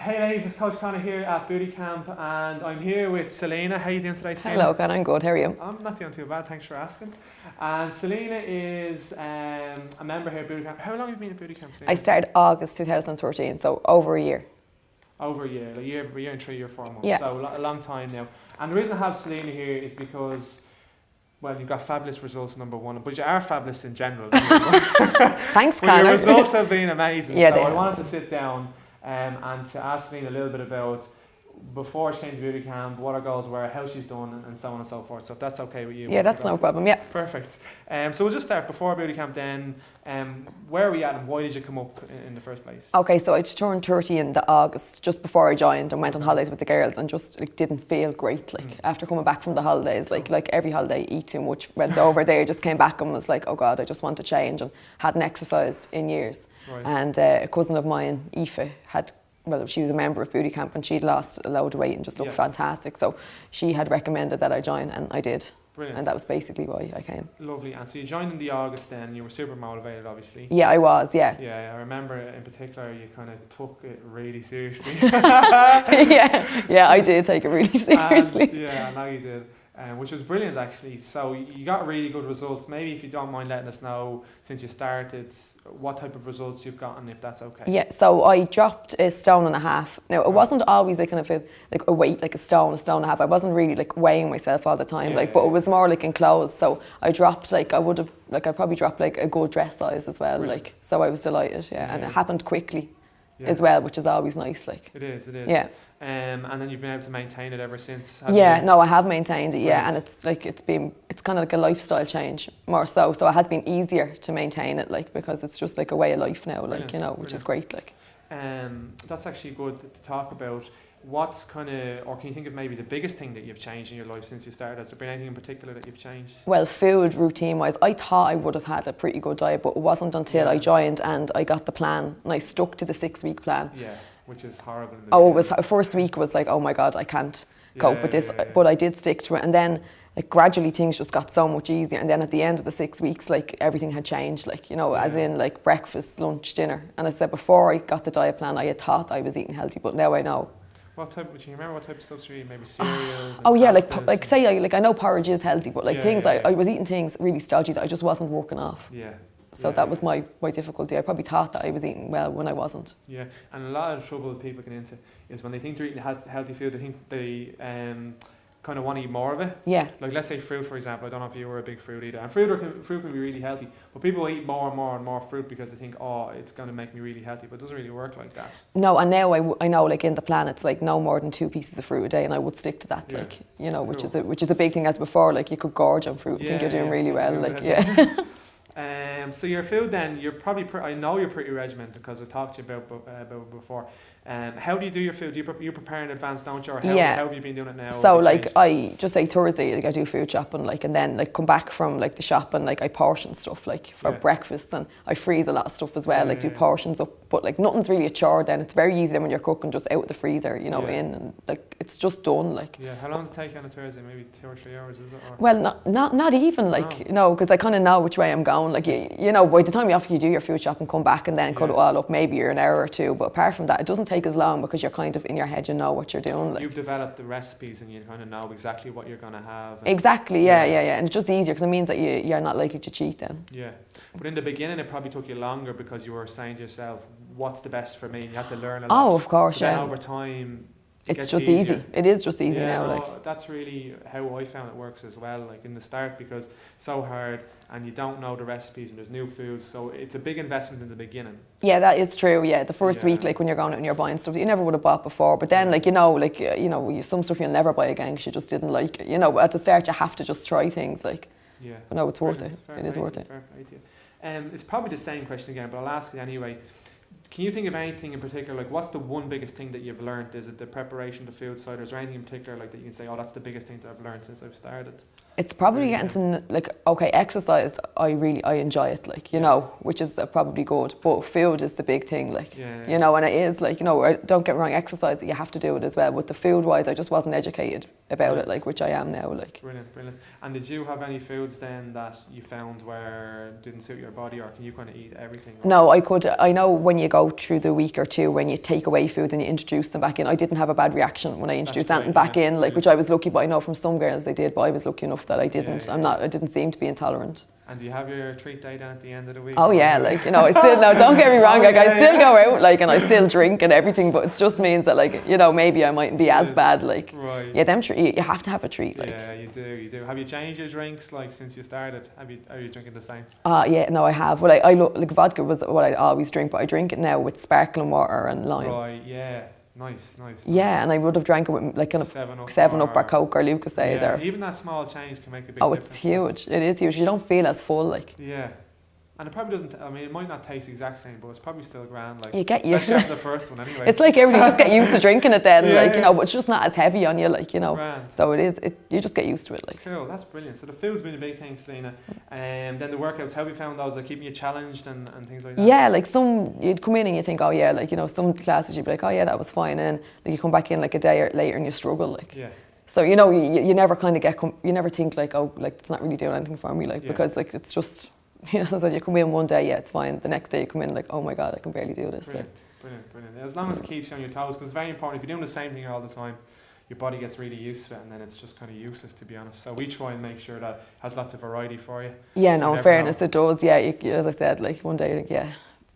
Hey ladies, it's Coach Connor here at Booty Camp, and I'm here with Selina. How are you doing today, Selina? Hello, Connor. I'm good. How are you? I'm not doing too bad, thanks for asking. And Selina is a member here at Booty Camp. How long have you been at Booty Camp, Selina? I started August 2013, so over a year. Over a year, like a year and 3 or 4 months. Yeah. So a long time now. And the reason I have Selina here is because, well, you've got fabulous results, number one, but you are fabulous in general. Thanks, But Connor. your results have been amazing. Yeah, so they I have. wanted to sit down and to ask Selina a little bit about before she came to Beauty Camp, what her goals were, how she's done, and so on and so forth. So if that's okay with you. Yeah, that's no problem. Yeah. Perfect. So we'll just start before Beauty Camp then. Where are we at and why did you come up in the first place? Okay, so I turned 30 in the August, just before I joined, and went on holidays with the girls, and just didn't feel great. After coming back from the holidays, like every holiday, eat too much. Went over there, just came back and was like, oh God, I just want to change, and hadn't exercised in years. Right. And a cousin of mine, Aoife, she was a member of Booty Camp, and she'd lost a load of weight and just looked fantastic. So she had recommended that I join, and I did. Brilliant. And that was basically why I came. Lovely. And so you joined in the August then, you were super motivated obviously. Yeah, I was, yeah. Yeah, I remember in particular you kind of took it really seriously. yeah, I did take it really seriously. Yeah, I know you did. Which was brilliant actually. So you got really good results. Maybe if you don't mind letting us know, since you started, what type of results you've gotten, if that's okay. Yeah, so I dropped 1.5 stone. Now it wasn't always like kind of a weight, like a stone and a half. I wasn't really like weighing myself all the time, but it was more like in clothes. So I dropped I probably dropped like a good dress size as well. Brilliant. So I was delighted, and it happened quickly as well, which is always nice. It is. Yeah. And then you've been able to maintain it ever since. No, I have maintained it. Yeah, and it's kind of like a lifestyle change more so. So it has been easier to maintain it, because it's just like a way of life now, which is great. That's actually good to talk about. What's or can you think of maybe the biggest thing that you've changed in your life since you started? Has there been anything in particular that you've changed? Well, food routine wise, I thought I would have had a pretty good diet, but it wasn't until I joined and I got the plan and I stuck to the 6-week plan. Yeah. Which is horrible. First week was like, oh my God, I can't cope with this. But I did stick to it, and then gradually things just got so much easier. And then at the end of the 6 weeks, everything had changed. As in breakfast, lunch, dinner. And I said before I got the diet plan, I had thought I was eating healthy, but now I know. What type? Do you remember what type of stuff you eat? Maybe cereals. I know porridge is healthy, but I was eating things really stodgy that I just wasn't working off. Yeah. So that was my difficulty. I probably thought that I was eating well when I wasn't. Yeah, and a lot of trouble people get into is when they think they're eating healthy food, they think they kind of want to eat more of it. Yeah. Like let's say fruit, for example. I don't know if you were a big fruit eater. And fruit can be really healthy, but people eat more and more and more fruit because they think, oh, it's going to make me really healthy, but it doesn't really work like that. No, and now I know in the plan it's no more than 2 pieces of fruit a day, and I would stick to that. Which is a big thing. As before, you could gorge on fruit and think you're doing really well. So your food then, you're probably, I know you're pretty regimented because I talked to you about before. How do you do your food? You prepare in advance, don't you? Or how have you been doing it now? So I just say Thursday, I do food shopping, and then come back from the shop and I portion stuff for breakfast, and I freeze a lot of stuff as well, do portions up. But nothing's really a chore then. It's very easy then when you're cooking, just out of the freezer, in, and it's just done. Yeah, how long does it take on a Thursday? Maybe 2 or 3 hours, is it? Or? Well, not even because I kind of know which way I'm going. By the time you do your food shop and come back and then cut it all up, maybe you're an hour or two. But apart from that, it doesn't take as long because you're kind of in your head, you know what you're doing. You've developed the recipes and you kind of know exactly what you're going to have. Exactly, yeah. And it's just easier because it means that you're not likely to cheat then. Yeah, but in the beginning it probably took you longer because you were saying to yourself, what's the best for me? And you had to learn a lot. Oh, of course, but then over time, it's just easy. It is just easy now. That's really how I found it works as well. In the start, because it's so hard and you don't know the recipes and there's new foods, so it's a big investment in the beginning. Yeah, that is true. Yeah, the first week, when you're going out and you're buying stuff that you never would have bought before, but then some stuff you'll never buy again because you just didn't like it. At the start you have to just try things Yeah. But no, it's worth it. It is worth it. It's probably the same question again, but I'll ask it anyway. Can you think of anything in particular, what's the one biggest thing that you've learned? Is it the preparation, the food side, or is there anything in particular that you can say, oh, that's the biggest thing that I've learned since I've started? It's probably getting to, exercise, I enjoy it, which is probably good, but food is the big thing, and it is, don't get me wrong, exercise, you have to do it as well, but the food-wise, I just wasn't educated about it, which I am now, Brilliant. And did you have any foods then that you found didn't suit your body, or can you kind of eat everything? Or? No, I could, I know when you go go through the week or two when you take away food and you introduce them back in. I didn't have a bad reaction when I introduced something back in, like, which I was lucky, but I know from some girls they did, but I was lucky enough that I didn't. I didn't seem to be intolerant. And do you have your treat day then at the end of the week? Oh yeah, like, you know, I still, now don't get me wrong, like I still go out, like, and I still drink and everything, but it just means that, like, you know, maybe I mightn't be as bad, like, yeah, you have to have a treat, like. Yeah, you do. Have you changed your drinks, like, since you started? Are you drinking the same? Yeah, no, I have. Well, I like vodka was what I always drink, but I drink it now with sparkling water and lime. Right, yeah. Nice. Yeah, and I would have drank it with like kind of 7-Up or Coke or Lucasade. Yeah, even that small change can make a big difference. Oh, it's huge. It is huge. You don't feel as full, like. Yeah. And it probably doesn't, I mean, it might not taste the exact same, but it's probably still grand. Like, you get used especially after the first one anyway. It's like everything, you just get used to drinking it then, like, you know, but it's just not as heavy on you, like, you know. Grand. So you just get used to it, like. Cool, that's brilliant. So the food's been a big thing, Selina. And then the workouts, how have you found those? Like keeping you challenged and things like that? Yeah, like you'd come in and you think, oh yeah, like, you know, some classes you'd be like, oh yeah, that was fine. And then like, you come back in like a day or later and you struggle, like. Yeah. So, you know, you never kind of you never think like, oh, like, it's not really doing anything for me, like, because like, it's just, you know, so you come in one day, yeah, it's fine. The next day you come in like, oh my God, I can barely do this. Brilliant. As long as it keeps you on your toes, because it's very important. If you're doing the same thing all the time, your body gets really used to it, and then it's just kind of useless, to be honest. So we try and make sure that it has lots of variety for you. Yeah, so no, in fairness, it does. Yeah, as I said, like one day, like, yeah,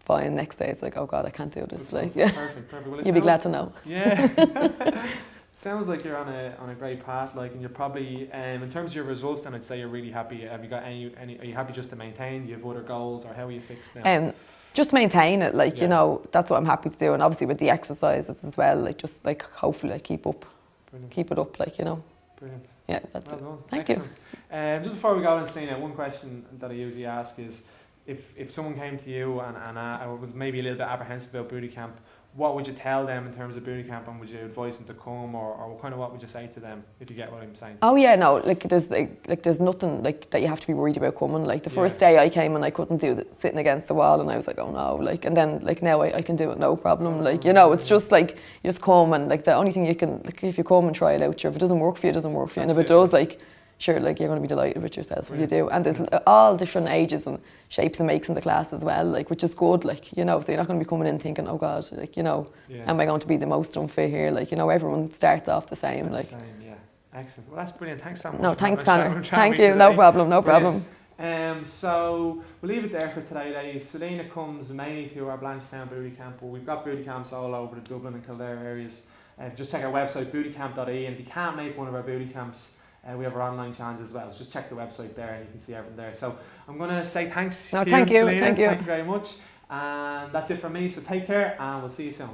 fine. Next day, it's like, oh God, I can't do this. Like, yeah, perfect. Well, you'd be glad to know. Yeah. Sounds like you're on a great path, like, and you're probably in terms of your results. Then I'd say you're really happy. Have you got any? Are you happy just to maintain? Do you have other goals, or how are you fixed now? Just maintain it, like, you know, that's what I'm happy to do, and obviously with the exercises as well, like, just like hopefully I keep it up, like, you know. Brilliant. Yeah, that's well it. Done. Thank Excellent. you. Just before we go on, Selina, one question that I usually ask is, if someone came to you and was maybe a little bit apprehensive about booty camp, what would you tell them in terms of booty camp, and would you advise them to come, or kind of what would you say to them, if you get what I'm saying? Oh yeah, no, like there's nothing like that you have to be worried about coming. Like the first day I came and I couldn't do it, sitting against the wall, and I was like, oh no, like, and then like now I can do it no problem. Like, you know, it's just like you just come, and like the only thing you can, like, if you come and try it out, sure, if it doesn't work for you, it doesn't work for you, and if it does, like, sure, like, you're going to be delighted with yourself if you do. And there's all different ages and shapes and makes in the class as well, like, which is good, like, you know, so you're not going to be coming in thinking, oh God, like, you know, am I going to be the most unfit here? Like, you know, everyone starts off the same. Like, yeah. Excellent. Well, that's brilliant. Thanks so much. No, thanks, Connor. Thank you. No problem. So we'll leave it there for today, ladies. Selina comes mainly to our Blanchstown booty camp, but we've got booty camps all over the Dublin and Kildare areas. Just check our website, bootycamp.ie, and if you can't make one of our booty camps, we have our online challenges as well. So just check the website there and you can see everything there. So I'm going to say thanks to you, Selina. Thank you very much. And that's it from me. So take care, and we'll see you soon.